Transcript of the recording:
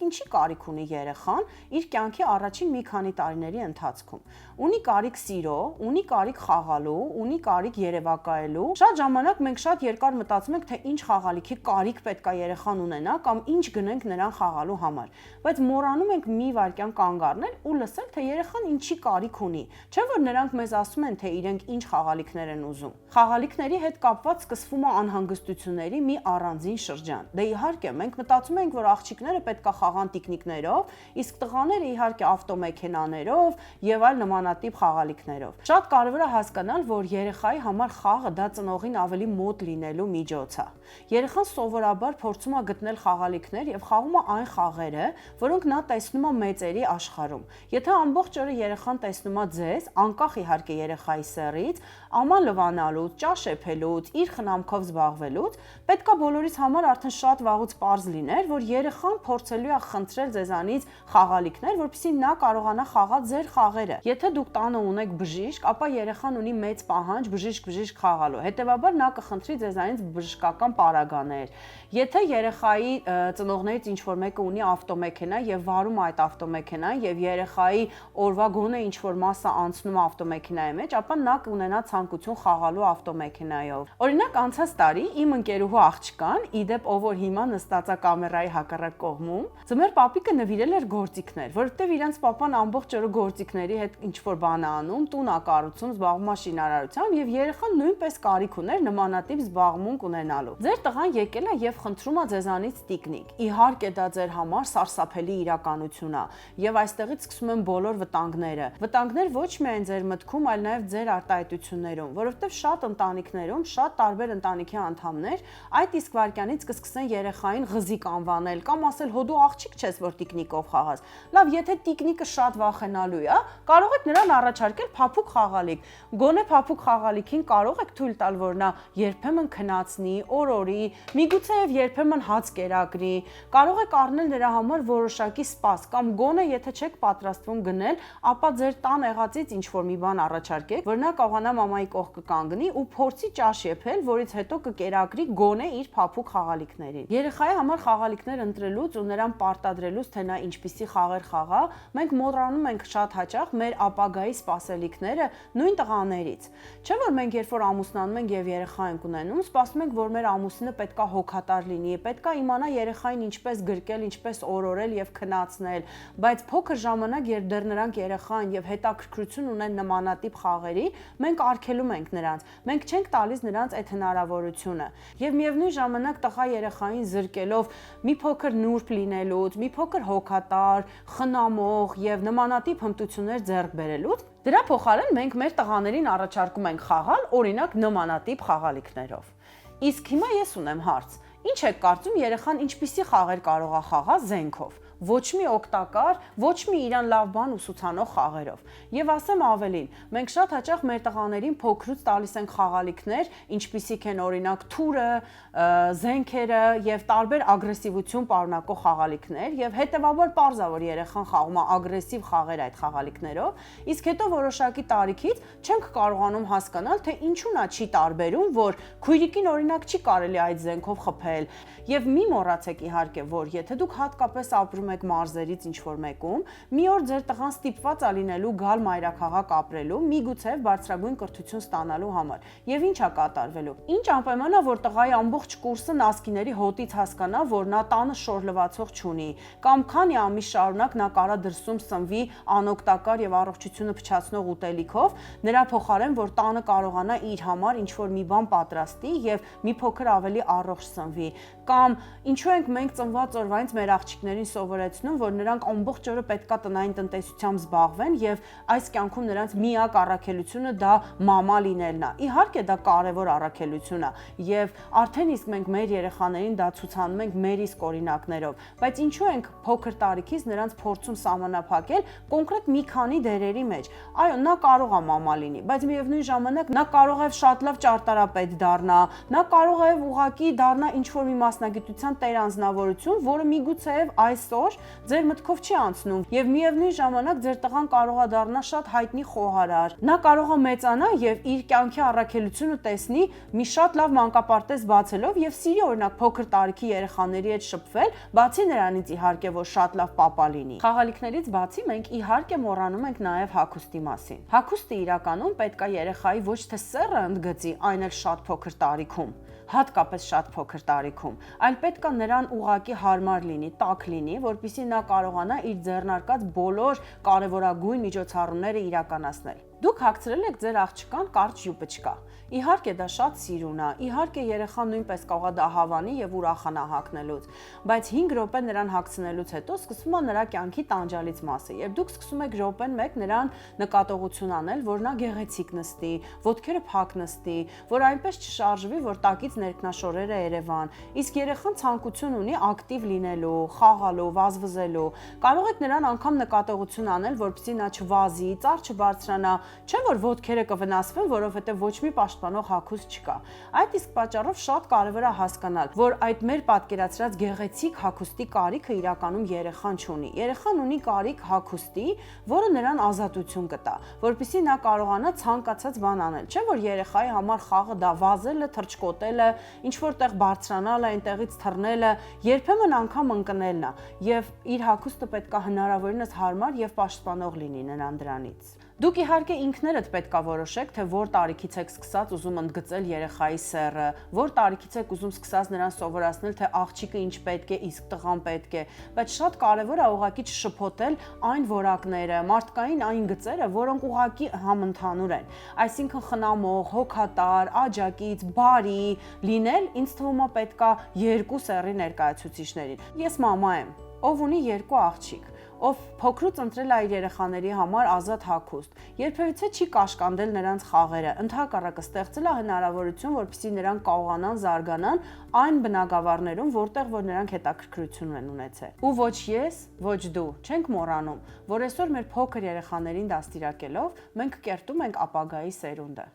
Ինչի կարիք ունի երեխան իր կյանքի առաջին մի քանի տարիների ընթացքում։ Ունի կարիք սիրո, ունի կարիք խաղալու, ունի կարիք երևակայելու։ Շատ ժամանակ մենք շատ երկար մտածում ենք, թե ինչ խաղալիքի կարիք պետք է երեխան ունենա կամ ինչ գնենք նրան խաղալու համար։ Բայց մոռանում ենք մի վայրկյան կանգ առնել ու լսել, թե երեխան ինչի կարիք ունի։ Չէ՞ որ նրանք մեզ ասում են, թե իրենք ինչ խաղալիքներ են ուզում։ Խաղալիքների հետ կապված սկսվում է անհանգստությունների մի առանձին շրջան։ Դե իհարկե, մենք մտածում ենք, որ աղջիկները պետք է խաղան տիկնիկներով, իսկ տղաները իհարկե ավտոմեքենաներով եւ այլ նմանատիպ խաղալիքներով։ Շատ կարևոր է հասկանալ, որ երեխայի համար խաղը դա ծնողին ավելի մոտ լինելու միջոց է։ Երեխան սովորաբար փորձում է գտնել խաղալիքներ եւ խաղում է այն խաղերը, որոնք նա տեսնում է մեծերի աշխարհում։ Եթե ամբողջ օրը երեխան տեսնում է ձեզ, անկախ իհարկե երեխայի սեռից, աման լվանալուց, ճաշ շեփելուց, իր խնամքով զբաղվելուց, պետքա բոլորիս համար արդեն շատ վաղուց պարզ լիներ, որ երեխան փորձելու է խնդրել ձեզանից խաղալիքներ, որպեսզի նա կարողանա խաղալ ձեր խաղերը։ Եթե դուք տանը ունեք բժիշկ, ապա երեխան ունի մեծ պահանջ բժիշկ խաղալու։ Հետևաբար նա կխնդրի ձեզանից բժշկական պարագաներ։ Եթե երեխայի ծնողներից ինչ-որ մեկը ունի ավտոմեքենա եւ վարում այդ ավտոմեքենան եւ երեխայի օրվա գոնե ինչ-որ մասը անցնում ավտոմեքենայի մեջ, ապա նա կունենա ցանկություն խաղալու ավտոմեքենայով։ Օրինակ անցած տարի իմ ընկերուհու աղջկան, իդեպ ով որ հիմա նստած է կամերայի հակառակ կողմում, ձմեռ պապիկը նվիրել էր գործիքներ, որովհետեւ իրենց papan ամբողջ օրը գործիքների հետ ինչ-որ բան է անում, տուն է կառուցում, զբաղվում է շինարարությամբ եւ երեխան նույնպես կարիք ուներ նմանատիպ զբաղմունք ունենալու։ Ձեր տղան եկել է եւ խնդրում է ձեզանից տիկնիկ։ Իհարկե դա ձեր համար սարսափելի իրականություն է եւ այստեղից սկսում են բոլոր վտանգները։ Վտանգներ ոչ միայն ձեր մտքում, այլ նաեւ ձեր արտահայտություններում, որովհետեւ շատ ընտանիքներում, շատ տարբեր ընտանիքի անդամներ այդ իսկ վարքյանից կսկսեն երեխային ղզիկ անվանել կամ ասել հո դու աղջիկ չես, որ տիկնիկով խաղաս։ Լավ, եթե տիկնիկը շատ վախենալու է, կարող եք նրան առաջարկել փափուկ խաղալիք։ Գոնե փափուկ խաղալիքին կարող եք թույլ տալ, որ նա երբեմն քնածնի, օրորի, միգուցե եւ երբեմն հաց կերակրի։ Կարող եք առնել նրա համար որոշակի սպաս կամ գոնե եթե չեք պատրաստվում գնել, ապա ձեր տան եղածից ինչ որ մի բան առաջարկեք, որ նա կարողանա մամայի կողքը կանգնի ու փորձի ճաշ եփել, որից հետո կկերակրի գոնե իր փափուկ խաղալիքներին։ Երեխայի համար խաղալիքներ ընտրելուց ու նրան պարտադրելուց, թե նա ինչպիսի խաղեր խաղա, մենք մոռանում ենք շատ հաճախ մեր ապագայի սպասելիքները նույն տղաներից։ Չէ՞ որ մենք երբ որ ամուսնանում ենք եւ երեխա ենք ունենում, սպասում ենք, որ մեր ամուսինը պետքա հոգատար լինի, պետքա իմանա երեխային ինչպես գրկել, ինչպես օրորել եւ քնացնել, բայց փոքր ժամանակ, երբ դեռ նրանք երեխա են եւ հետաքրքրություն ունեն նմանատիպ խաղերի, մենք արգելում ենք նրանց։ Մենք չենք տալիս նրանց այդ հնարավորությունը։ Եվ միևնույն ժամանակ տղա երեխային զրկելով մի փոքր նուրբ լինելուց, մի փոքր հոգատար, խնամող եւ նմանատիպ հմտություններ ձեռք բերելուց, դրա փոխարեն մենք մեր տղաներին առաջարկում ենք խաղալ, օրինակ նմանատիպ խաղալիքներով։ Իսկ հիմա ես ունեմ հարց. ինչ եք կարծում երեխան ինչպիսի խաղեր կարող է խաղալ զենքով։ Ոչ մի օգտակար, ոչ մի իրան լավ բան ուսուցանող խաղերով։ Եվ ասեմ ավելին, մենք շատ հաճախ մեր տղաներին փոքրուց տալիս ենք խաղալիքներ, ինչպիսիք են օրինակ թուրը, զենքերը եւ տարբեր ագրեսիվություն պարունակող խաղալիքներ, եւ հետեւաբար պարզ է, որ երեխան խաղում է ագրեսիվ խաղեր այդ խաղալիքներով, իսկ հետո որոշակի տարիքից չենք կարողանում հասկանալ, թե ինչու նա չի տարբերում, որ քույրիկին օրինակ չի կարելի այդ զենքով խփել։ Եվ մի մոռացեք իհարկե, որ եթե դուք հատկապես ապրում եք մարզերից ինչ-որ մեկում, մի օր ձեր տղան ստիպված է լինելու գալ մայրաքաղաք ապրելու, միգուցե բարձրագույն կրթություն ստանալու համար։ Եվ ինչ է կատարվելու։ Ինչ անպայման է, որ տղայի ամբողջ կուրսը նասկիների հոտից հասկանա, որ նա տանը շոր լվացող չունի, կամ քանի ամիս շարունակ նա կարա դրսում սնվի անօգտակար եւ առողջությունը փչացնող ուտելիքով, նրա փոխարեն, որ տանը կարողանա իր համար ինչ-որ մի բան պատրաստի եւ մի փոքր ավելի առողջ սնվի։ Կամ ինչու ենք մենք ծնված օրվանից մեր աղջիկներին սովորեցնում, որ նրանք ամբողջ օրը պետքա տնային տնտեսությամբ զբաղվեն եւ այս կյանքում նրանց միակ առաքելությունը դա մամա լինելն է։ Իհարկե դա կարևոր առաքելություն է եւ արդեն իսկ մենք մեր երեխաներին դա ցուցանում ենք մեր իսկ օրինակներով, բայց ինչու ենք փոքր տարիքից նրանց փորձում սահմանափակել կոնկրետ մի քանի դերերի մեջ։ Այո, նա կարող է մամա լինի, բայց միևնույն ժամանակ նա կարող է շատ լավ ճարտարապետ դառնա, նա կարող է ուղղակի դառնա ինչ ինչ-որ մի մասնագիտության տերանձնավորություն, որը միգուցեև այսօր ձեր մտքով չի անցնում, եւ միևնույն ժամանակ ձեր տղան կարող է դառնա շատ հայտնի խոհարար։ Նա կարող է մեծանա եւ իր կյանքի առաքելությունը տեսնի մի շատ լավ մանկապարտեզ բացելով եւ սիրի օրինակ փոքր տարիքի երեխաների հետ շփվել, բացի նրանից իհարկե, որ շատ լավ պապա լինի։ Խաղալիքներից բացի մենք իհարկե մոռանում ենք նաեւ հագուստի մասին։ Հագուստը իրականում պետք է երեխայի ոչ թե սեռը ընդգծի, այն էլ շատ փոքր տարիքում, հատկապես շատ փոքր տարիքում, այլ պետք է նրան ուղղակի հարմար լինի, տաք լինի, որպեսզի նա կարողանա իր ձեռնարկած բոլոր կարևորագույն միջոցառումները իրականացնել։ Դուք հագցրել եք ձեր աղջկան կարճ յուպոչկա։ Իհարկե դա շատ սիրուն է, իհարկե երեխան նույնպես կարող է դա հավանի եւ ուրախանա հագնելուց, բայց 5 րոպե նրան հագցնելուց հետո սկսվում է նրա կյանքի տանջալից մասը եւ դուք սկսում եք րոպեն մեկ նրան նկատողություն անել, որ նա գեղեցիկ նստի, ոտքերը փակ նստի, որ այնպես չշարժվի, որ տակից ներքնաշորերը երևան։ Իսկ երեխան ցանկություն ունի ակտիվ լինելու, խաղալու, վազվզելու։ Կարող եք նրան անգամ նկատողություն անել, որպեսզի նա չվազի, ծառ չբարձրանա, չէ՞ որ ոտքերը կվնասվեն, որովհետեւ ոչ մի պաշտպանող հագուստ չկա։ Այդ իսկ պատճառով շատ կարևոր է հասկանալ, որ այդ մեր պատկերացրած գեղեցիկ հագուստի կարիքը իրականում երեխան չունի։ Երեխան ունի կարիք հագուստի, որը նրան ազատություն կտա, որpեսզի նա կարողանա ցանկացած բան անել։ Չէ՞ որ երեխայի համար խաղը դա վազելը, թռչկոտելը, ինչ որտեղ բարձրանալը, այնտեղից թռնելը, երբեմն անգամ ընկնելն է, եւ իր հագուստը պետք է հնարավորինս հարմար եւ պաշտպանող լինի նրան դրանից։ Դուք իհարկե ինքներդ պետք է որոշեք, թե որ տարիքից եք սկսած ուզում ընդգծել երեխայի սեռը, որ տարիքից եք ուզում սկսած նրան սովորացնել, թե աղջիկը ինչ պետք է, իսկ տղան պետք է, բայց շատ կարևոր է ուղղակի չշփոթել այն որակները, մարդկային այն գծերը, որոնք ուղղակի համընդհանուր են։ Այսինքն խնամող, հոգատար, աջակից, բարի լինել, ինձ թվում է պետք է երկու սեռի ներկայացուցիչներին։ Ես մամա եմ, ով ունի 2 աղջիկ, ով փոքրուց ընտրել է իր երեխաների համար ազատ հագուստ, երբևիցե չի կաշկանդել նրանց խաղերը, ընդհակառակը ստեղծել է հնարավորություն, որպեսզի նրանք կարողանան զարգանան այն բնագավառներում, որտեղ որ նրանք հետաքրքրություն են ունեցել։ Ու ոչ ես, ոչ դու չենք մոռանում, որ այսօր մեր փոքր երեխաներին դաստիարակելով մենք կերտում ենք ապագայի սերունդը։